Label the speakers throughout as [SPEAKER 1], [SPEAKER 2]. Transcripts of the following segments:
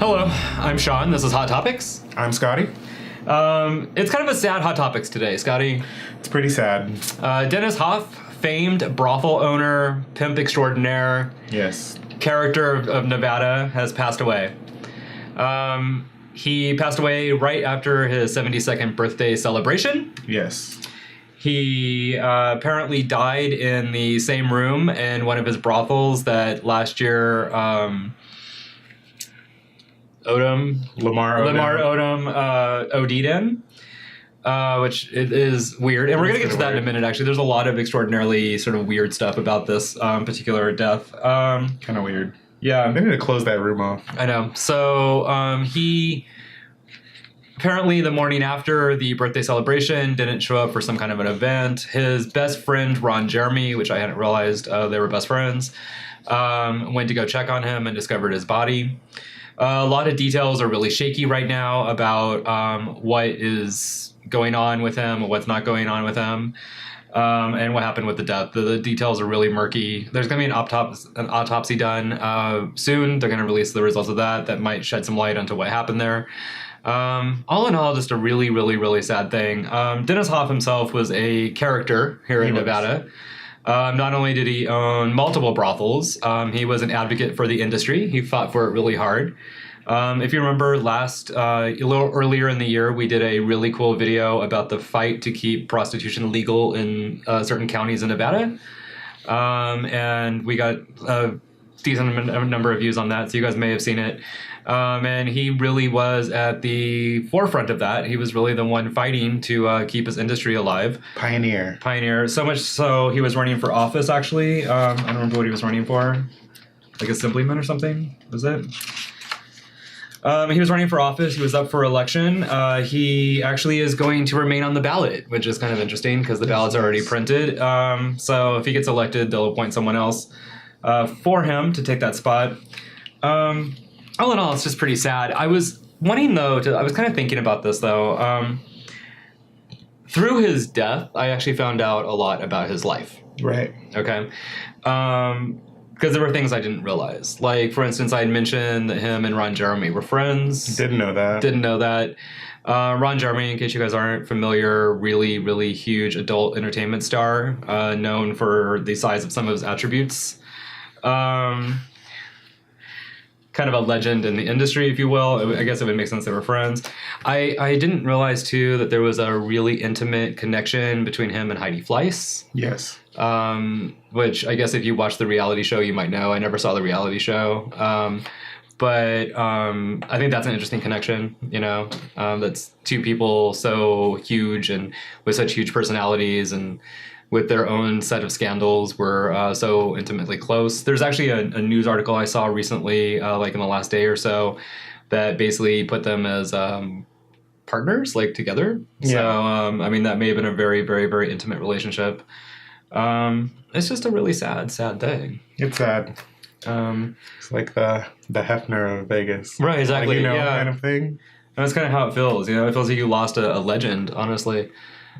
[SPEAKER 1] Hello, I'm Shawn. This is Hot Topics.
[SPEAKER 2] I'm Scotty.
[SPEAKER 1] It's kind of a sad Hot Topics today, Scotty.
[SPEAKER 2] It's pretty sad.
[SPEAKER 1] Dennis Hof, famed brothel owner, pimp extraordinaire,
[SPEAKER 2] Yes.
[SPEAKER 1] character of Nevada, has passed away. He passed away right after his 72nd birthday celebration.
[SPEAKER 2] Yes.
[SPEAKER 1] He apparently died in the same room in one of his brothels that last year
[SPEAKER 2] Lamar
[SPEAKER 1] Odom OD'd in, which is weird. And we're going to get to that in a minute, actually. There's a lot of extraordinarily sort of weird stuff about this particular death.
[SPEAKER 2] Kind of weird.
[SPEAKER 1] Yeah.
[SPEAKER 2] They need to close that room off.
[SPEAKER 1] I know. So he apparently the morning after the birthday celebration didn't show up for some kind of an event. His best friend, Ron Jeremy, which I hadn't realized they were best friends, went to go check on him and discovered his body. A lot of details are really shaky right now about what is going on with him, what's not going on with him, and what happened with the death. The details are really murky. There's going to be an autopsy done soon. They're going to release the results of that. That might shed some light onto what happened there. All in all, just a really, really, really sad thing. Dennis Hof himself was a character here in Nevada. Not only did he own multiple brothels, he was an advocate for the industry. He fought for it really hard. If you remember a little earlier in the year, we did a really cool video about the fight to keep prostitution legal in certain counties in Nevada. And we got a decent number of views on that, so you guys may have seen it. And he really was at the forefront of that. He was really the one fighting to keep his industry alive. Pioneer. So much so he was running for office, actually. I don't remember what he was running for. Like assemblyman or something, was it? He was running for office. He was up for election. He actually is going to remain on the ballot, which is kind of interesting because the ballot's already printed. So if he gets elected, they'll appoint someone else for him to take that spot. All in all, it's just pretty sad. I was wanting, though, I was kind of thinking about this, though. Through his death, I actually found out a lot about his life.
[SPEAKER 2] Right.
[SPEAKER 1] Okay. Because there were things I didn't realize. Like, for instance, I had mentioned that him and Ron Jeremy were friends.
[SPEAKER 2] Didn't know that. Ron Jeremy, in case you guys aren't familiar, really, really huge adult entertainment star, known for the size of some of his attributes. Kind of a legend in the industry, if you will. I guess it would make sense they were friends. I didn't realize, too, that there was a really intimate connection between him and Heidi Fleiss. Yes.
[SPEAKER 1] Which I guess if you watch the reality show, you might know. I never saw the reality show. But I think that's an interesting connection, that's two people so huge and with such huge personalities and with their own set of scandals were so intimately close. There's actually a news article I saw recently, like in the last day or so, that basically put them as partners, like together. Yeah. So, that may have been a very, very, very intimate relationship. It's just a really sad
[SPEAKER 2] thing. It's sad. It's like the Hefner of Vegas.
[SPEAKER 1] Right, exactly.
[SPEAKER 2] Like, kind of thing. And
[SPEAKER 1] that's kind of how it feels. It feels like you lost a legend, honestly.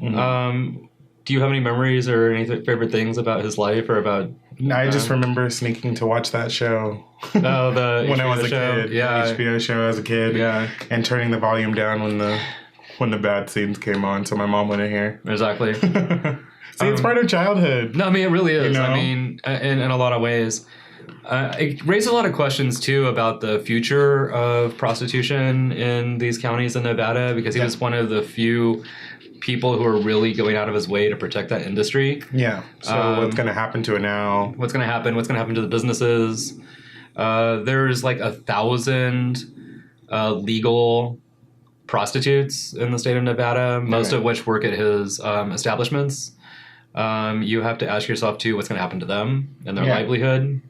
[SPEAKER 1] Mm-hmm. Do you have any memories or any favorite things about his life or about...
[SPEAKER 2] I just remember sneaking to watch that show.
[SPEAKER 1] Oh, the
[SPEAKER 2] when
[SPEAKER 1] HBO
[SPEAKER 2] I was a kid.
[SPEAKER 1] Yeah.
[SPEAKER 2] The HBO show as a kid.
[SPEAKER 1] Yeah.
[SPEAKER 2] And turning the volume down when the bad scenes came on, so my mom wouldn't hear.
[SPEAKER 1] Exactly.
[SPEAKER 2] See, it's part of childhood.
[SPEAKER 1] No, it really is. In a lot of ways. It raised a lot of questions, too, about the future of prostitution in these counties in Nevada, because he was one of the few people who are really going out of his way to protect that industry.
[SPEAKER 2] Yeah. So what's going to happen to it now?
[SPEAKER 1] What's going to happen? What's going to happen to the businesses? There's like 1,000 legal prostitutes in the state of Nevada, most of which work at his establishments. You have to ask yourself, too, what's going to happen to them and their livelihood.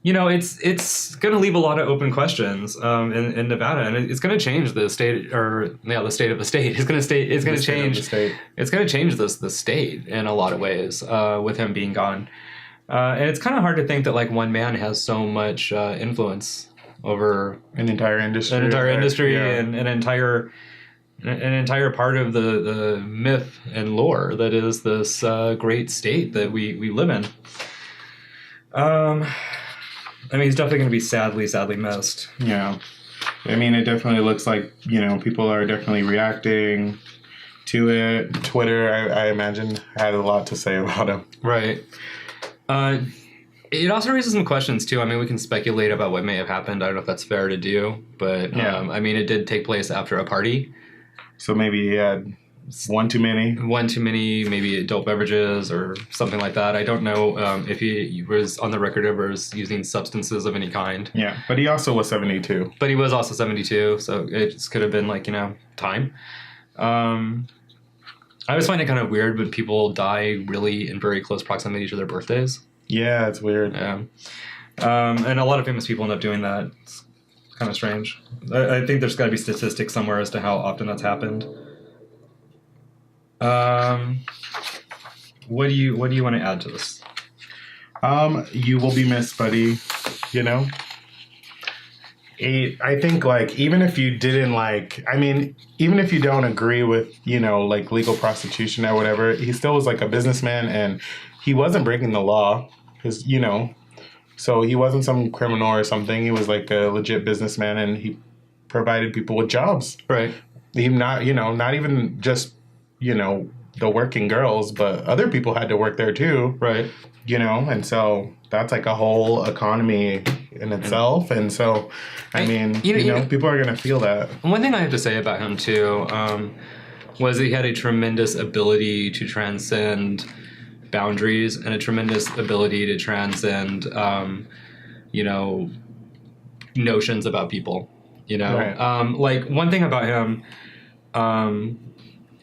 [SPEAKER 1] It's going to leave a lot of open questions in Nevada, and it's going to change the state, the state of the state. It's going to change the state in a lot of ways with him being gone. And it's kind of hard to think that like one man has so much influence over
[SPEAKER 2] an entire industry,
[SPEAKER 1] and an entire part of the myth and lore that is this great state that we live in. I mean, he's definitely going to be sadly missed.
[SPEAKER 3] Yeah. I mean, it definitely looks like, people are definitely reacting to it. Twitter, I imagine, had a lot to say about him.
[SPEAKER 1] Right. It also raises some questions, too. I mean, we can speculate about what may have happened. I don't know if that's fair to do. But, I mean, it did take place after a party.
[SPEAKER 3] So maybe he had one too many,
[SPEAKER 1] maybe adult beverages or something like that. I don't know if he was on the record ever as using substances of any kind.
[SPEAKER 3] Yeah, but he also was 72.
[SPEAKER 1] But he was also 72, so it just could have been time. I always find it kind of weird when people die really in very close proximity to their birthdays.
[SPEAKER 3] Yeah, it's weird.
[SPEAKER 1] Yeah. And a lot of famous people end up doing that. It's kind of strange. I think there's got to be statistics somewhere as to how often that's happened. What do you want to add to this?
[SPEAKER 3] You will be missed, buddy. I think even if you didn't even if you don't agree with, legal prostitution or whatever, he still was a businessman and he wasn't breaking the law because, so he wasn't some criminal or something. He was a legit businessman and he provided people with jobs.
[SPEAKER 1] Right.
[SPEAKER 3] He not even just, the working girls, but other people had to work there too.
[SPEAKER 1] Right.
[SPEAKER 3] And so that's a whole economy in itself. And so, people are going to feel that.
[SPEAKER 1] One thing I have to say about him too, was he had a tremendous ability to transcend boundaries and a tremendous ability to transcend, notions about people,
[SPEAKER 3] Right.
[SPEAKER 1] One thing about him,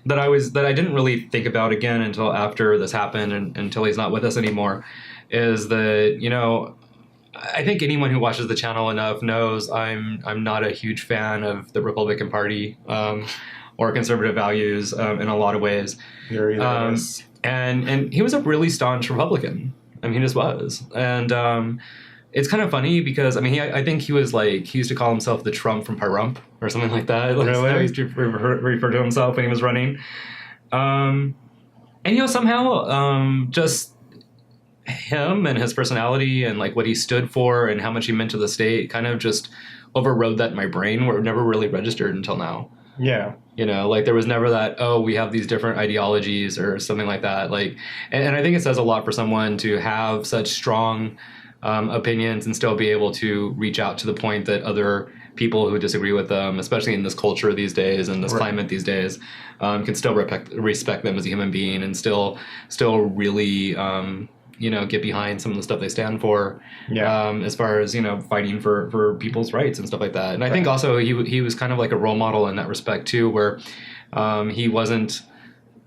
[SPEAKER 1] that I didn't really think about again until after this happened and until he's not with us anymore, is that, I think anyone who watches the channel enough knows I'm not a huge fan of the Republican Party or conservative values in a lot of ways.
[SPEAKER 3] You're either
[SPEAKER 1] and he was a really staunch Republican. I mean, he just was. And it's kind of funny because, I think he was he used to call himself the Trump from Pahrump or something like that.
[SPEAKER 3] Really?
[SPEAKER 1] He used to refer to himself when he was running. And, somehow just him and his personality and what he stood for and how much he meant to the state kind of just overrode that in my brain where it never really registered until now.
[SPEAKER 3] Yeah.
[SPEAKER 1] There was never that, we have these different ideologies or something like that. And I think it says a lot for someone to have such strong opinions and still be able to reach out to the point that other people who disagree with them, especially in this culture these days and this climate these days, can still respect them as a human being and still really, get behind some of the stuff they stand for, as far as, fighting for people's rights and stuff like that. And I think also he was kind of like a role model in that respect too, where he wasn't,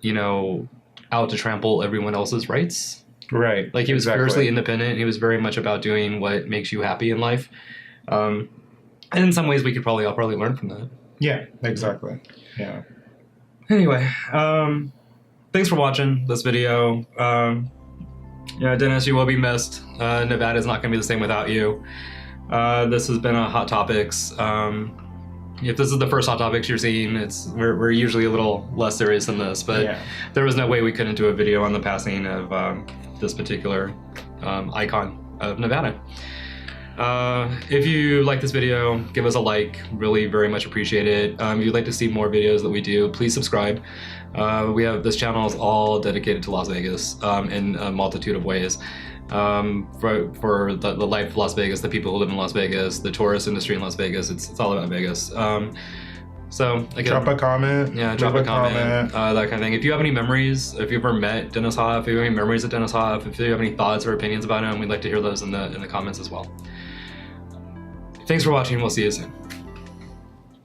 [SPEAKER 1] out to trample everyone else's rights.
[SPEAKER 3] Right.
[SPEAKER 1] He was fiercely independent. He was very much about doing what makes you happy in life. And in some ways we could probably learn from that.
[SPEAKER 3] Yeah, exactly. Yeah.
[SPEAKER 1] Anyway, thanks for watching this video. Dennis, you will be missed. Nevada's not going to be the same without you. This has been a Hot Topics. If this is the first Hot Topics you're seeing, we're usually a little less serious than this, but there was no way we couldn't do a video on the passing of this particular icon of Nevada. If you like this video, give us a like. Really very much appreciate it. If you'd like to see more videos that we do, please subscribe. This channel is all dedicated to Las Vegas in a multitude of ways. For the life of Las Vegas, the people who live in Las Vegas, the tourist industry in Las Vegas, it's all about Vegas. So again,
[SPEAKER 3] drop a comment.
[SPEAKER 1] Yeah, drop a comment. That kind of thing. If you have any memories, if you've ever met Dennis Hoff, if you have any memories of Dennis Hoff, if you have any thoughts or opinions about him, we'd like to hear those in the comments as well. Thanks for watching. We'll see you soon.